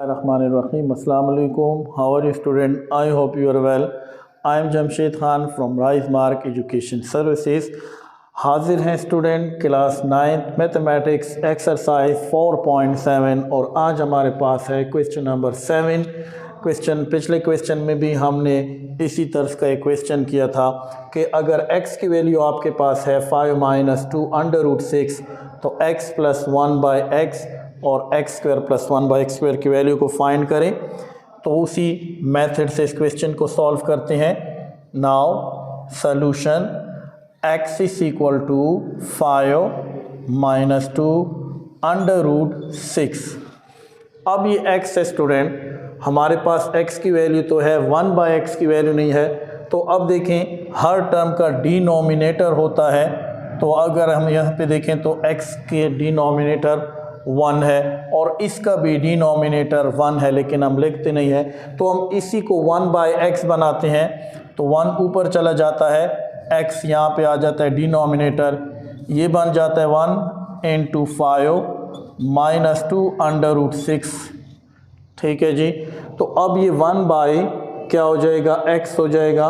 Rahmanir-Rahim. Assalamu alaikum. How are you, student? I hope you are well. I am Jamshed Khan from Rise Mark Education Services. हाजिर हैं student class 9th mathematics exercise 4.7 और आज हमारे पास है question number 7। पिछले question में भी हमने इसी तरह का एक क्वेश्चन किया था कि अगर x की वैल्यू आपके पास है 5 - 2 √6 तो x + 1/x और x² + 1/x² की वैल्यू को फाइंड करें। तो उसी मेथड से इस क्वेश्चन को सॉल्व करते हैं। Now solution x = 5 - 2 √6। अब ये x है स्टूडेंट, हमारे पास x की वैल्यू तो है, 1/x की वैल्यू नहीं है। तो अब देखें हर टर्म का डिनोमिनेटर होता है, तो अगर हम यहाँ पे देखें तो x के डिनोमिनेटर 1 है और इसका भी डिनोमिनेटर 1 है, लेकिन हम लिखते नहीं हैं तो हम इसी को 1/x बनाते हैं। तो 1 ऊपर चला जाता है, x यहाँ पे आ जाता है डिनोमिनेटर, ये बन जाता है 1 × 5 - 2 √6। ठीक है जी। तो अब ये 1 क्या हो जाएगा, x हो जाएगा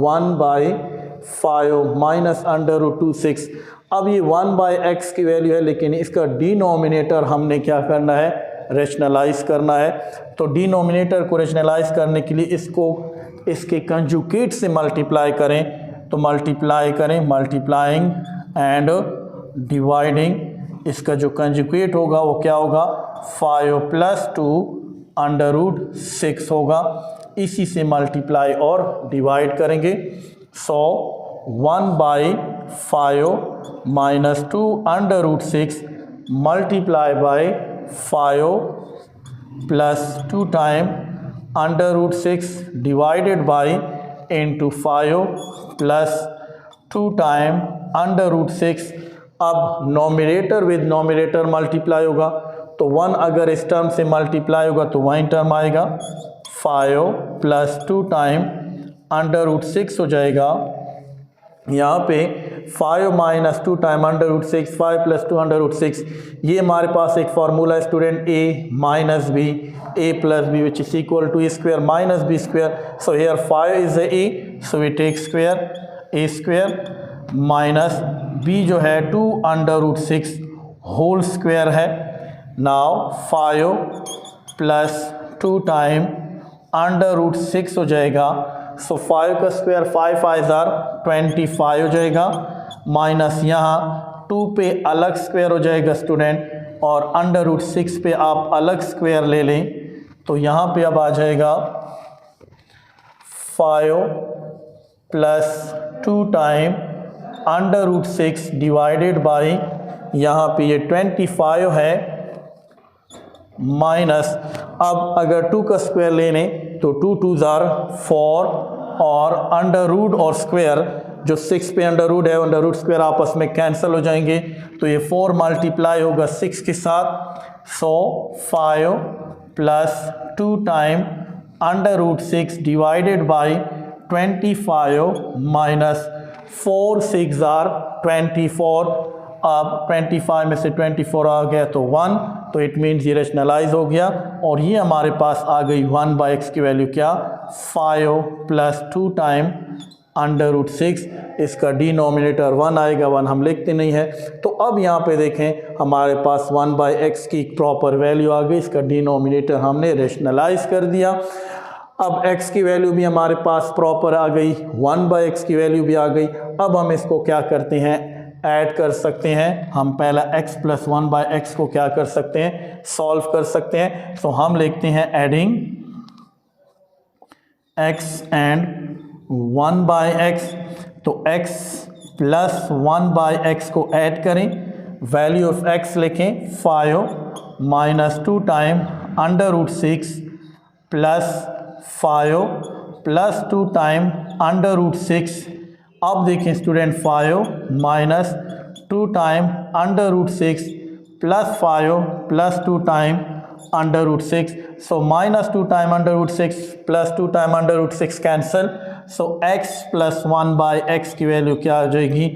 1/5 - √26। अब ये 1/x की वैल्यू है, लेकिन इसका डिनोमिनेटर हमने क्या करना है, रेशनलाइज करना है। तो डिनोमिनेटर को रेशनलाइज करने के लिए इसको इसके कंजुगेट से मल्टीप्लाई करें। तो मल्टीप्लाई करें, मल्टीप्लाइंग एंड डिवाइडिंग। इसका जो कंजुगेट होगा वो क्या होगा, 5 + 2 √6 होगा। इसी से मल्टीप्लाई और डिवाइड करेंगे। सो 1/5 - 2 √6 multiply by 5 + 2 time √6 divided by into 5 + 2 time √6। अब नोमिनेटर विद नोमिनेटर मल्टीप्लाई होगा, तो 1 अगर इस टर्म से मल्टीप्लाई होगा तो वही टर्म आएगा, 5 + 2 टाइम √6 हो जाएगा। यहाँ पे 5 - 2 टाइम √6, 5 + 2 √6। ये हमारे पास एक फार्मूला है student, a - b, a + b which is equal to a² - b²। so here 5 is a, so we take square, a² minus b जो है 2 √6 होल स्क्वायर है। नाउ 5 + 2 टाइम √6 हो जाएगा। सो 5 का स्क्वायर 5 5 25 हो जाएगा, माइनस यहाँ 2 पे अलग स्क्वायर हो जाएगा स्टूडेंट, और √6 पे आप अलग स्क्वायर ले लें। तो यहाँ पे अब आ जाएगा 5 + 2 टाइम √6 डिवाइडेड बाई, यहाँ पे ये 25 है, माइनस अब अगर 2 का स्क्वायर ले लें तो 2 2 4 और अंडर रूट और स्क्वायर जो 6 पे अंडर रूट है, अंडर रूट स्क्वायर आपस में कैंसिल हो जाएंगे, तो ये 4 मल्टीप्लाई होगा 6 के साथ। सो 5 + 2 टाइम √6 डिवाइडेड बाई 25 माइनस 4 6 24। अब 25 में से 24 आ गया तो 1, तो इट मीन्स ये रेशनलाइज हो गया और ये हमारे पास आ गई 1/x की वैल्यू क्या, 5 + 2 टाइम √6। इसका डिनोमिनेटर 1 आएगा, 1 हम लिखते नहीं है। तो अब यहाँ पे देखें हमारे पास 1/x की प्रॉपर वैल्यू आ गई, इसका डिनोमिनेटर हमने रेशनलाइज कर दिया। अब x की वैल्यू भी हमारे पास प्रॉपर आ गई, 1/x की वैल्यू भी आ गई। अब हम इसको क्या करते हैं, ऐड कर सकते हैं। हम पहला x + 1/x को क्या कर सकते हैं, सॉल्व कर सकते हैं। सो हम लिखते हैं एडिंग x एंड 1/x। तो x + 1/x को ऐड करें, वैल्यू ऑफ x लिखें 5 - 2 टाइम √6 प्लस 5 + 2 टाइम √6। अब देखें स्टूडेंट 5 - 2 टाइम √6 प्लस 5 + 2 टाइम √6। सो -2 टाइम √6 प्लस 2 टाइम √6 कैंसिल। सो x + 1/x की वैल्यू क्या आ जाएगी,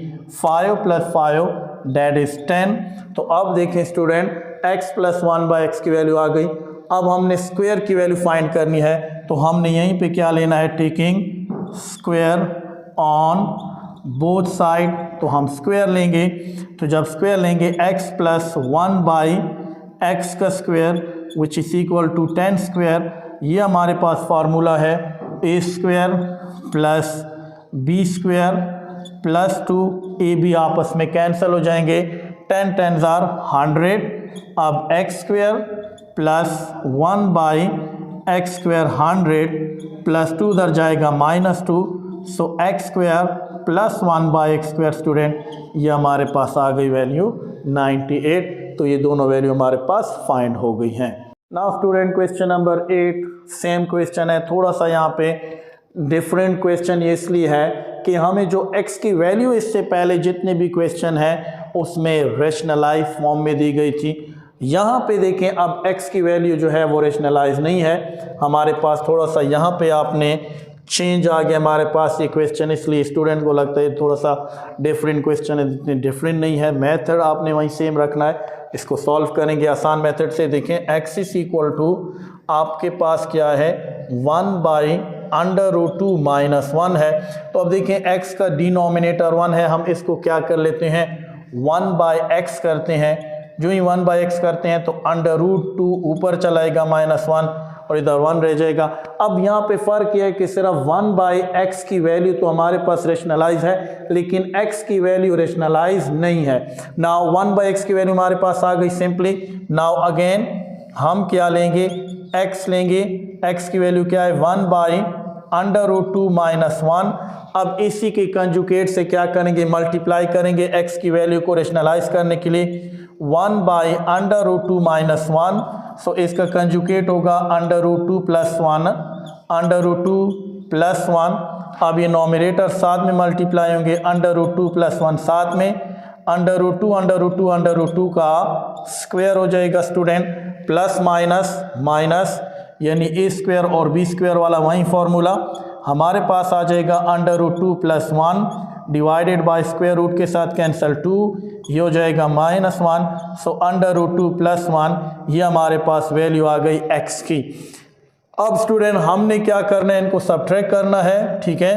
5 + 5 दैट इज़ 10। तो अब देखें स्टूडेंट x + 1/x की वैल्यू आ गई। अब हमने स्क्वायर की वैल्यू फाइंड करनी है, तो हमने यहीं पे क्या लेना है, taking square on both side. तो हम स्क्वायर लेंगे, तो जब स्क्वायर लेंगे x प्लस 1/x का square which is equal to 10 square, ये हमारे पास फार्मूला है a square plus b square plus 2ab आपस में कैंसिल हो जाएंगे, 10 10s आर 100। अब x square plus 1/x square 100 plus 2 उधर जाएगा -2, so x square plus 1/x square student, ये हमारे पास आ गई वैल्यू 98। तो ये दोनों वैल्यू हमारे पास फाइंड हो गई हैं। Now student question number 8 same question है, थोड़ा सा यहाँ पे डिफरेंट क्वेश्चन ये इसलिए है कि हमें जो x की वैल्यू इससे पहले जितने भी क्वेश्चन हैं उसमें रेशनलाइज फॉर्म में दी गई थी। यहाँ पे देखें अब x की वैल्यू जो है वो रेशनलाइज नहीं है हमारे पास, थोड़ा सा यहाँ पे आपने चेंज आ गया हमारे पास ये क्वेश्चन, इसलिए स्टूडेंट को लगता है थोड़ा सा डिफरेंट क्वेश्चन है, इतनी डिफरेंट नहीं है। मेथड आपने वहीं सेम रखना है, इसको सॉल्व करेंगे आसान मेथड से। देखें x इज इक्वल टू आपके पास क्या है 1/√2 - 1 है। तो अब देखें x का डिनोमिनेटर 1 है, हम इसको क्या कर लेते हैं 1/x करते हैं। जो ही 1/x करते हैं तो √2 ऊपर चलाएगा -1 और इधर 1 रह जाएगा। अब यहाँ पे फ़र्क यह है कि सिर्फ 1/x की वैल्यू तो हमारे पास रेशनलाइज है, लेकिन x की वैल्यू रेशनलाइज नहीं है। नाउ 1/x की वैल्यू हमारे पास आ गई सिंपली। नाउ अगेन हम क्या लेंगे, x लेंगे, x की वैल्यू क्या है 1/√2 - 1। अब इसी के कंजुगेट से क्या करेंगे, मल्टीप्लाई करेंगे x की वैल्यू को रेशनलाइज करने के लिए 1/√2 - 1। सो इसका कंजुगेट होगा √2 + 1, √2 + 1। अब ये नॉमिनेटर साथ में मल्टीप्लाई होंगे, √2 + 1 साथ में, √2 का स्क्वायर हो जाएगा स्टूडेंट, प्लस माइनस यानी a स्क्वायर और b स्क्वायर वाला वही फार्मूला हमारे पास आ जाएगा, √2 + 1 डिवाइडेड बाय स्क्वायर रूट के साथ कैंसिल 2, ये हो जाएगा -1। सो √2 + 1 ये हमारे पास वैल्यू आ गई x की। अब स्टूडेंट हमने क्या करना है, इनको सब्ट्रैक्ट करना है, ठीक है।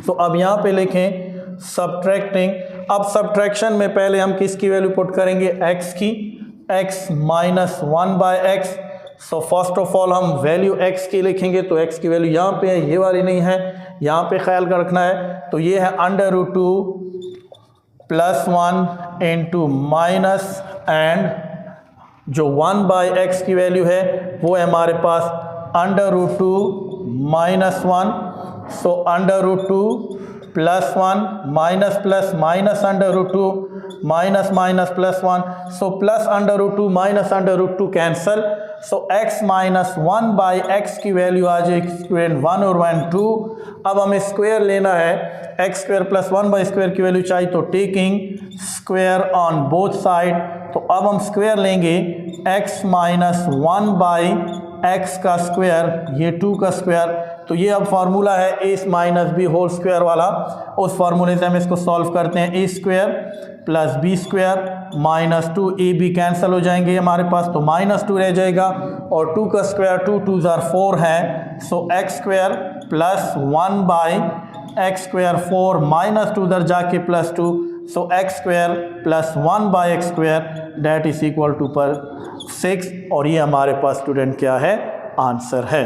तो अब यहाँ पे लिखें सब्ट्रैक्टिंग। अब सब्ट्रैक्शन में पहले हम किसकी वैल्यू पुट करेंगे, x की, x - 1/x। So first of all हम वैल्यू x की लिखेंगे, तो x की वैल्यू यहाँ पे है, ये वाली नहीं है, यहाँ पे ख्याल कर रखना है। तो ये है √2 + 1 इंटू माइनस एंड जो 1/x की वैल्यू है वो है हमारे पास √2 - 1। So √2 + 1 minus plus minus √2 minus minus +1। So plus √2 minus √2 cancel. So x - 1/x की वैल्यू आ जाएगी स्क्वायर 1 और 1 2। अब हमें स्क्वायर लेना है, x स्क्वायर प्लस 1/स्क्वायर की वैल्यू चाहिए, तो taking square on both side. तो अब हम स्क्वायर लेंगे x - 1/x का स्क्वायर, ये 2 का स्क्वायर। तो ये अब फार्मूला है a - b होल स्क्वायर वाला, उस फार्मूले से हम इसको सॉल्व करते हैं। a square plus b square -2ab cancel हो जाएंगे हमारे पास, तो -2 रह जाएगा और 2 का स्क्वायर 2 2s आर 4 है। So x square plus 1/x square 4 -2 उधर जाके +2। So x square plus 1/x square that is equal to 6 और ये हमारे पास स्टूडेंट क्या है, आंसर है।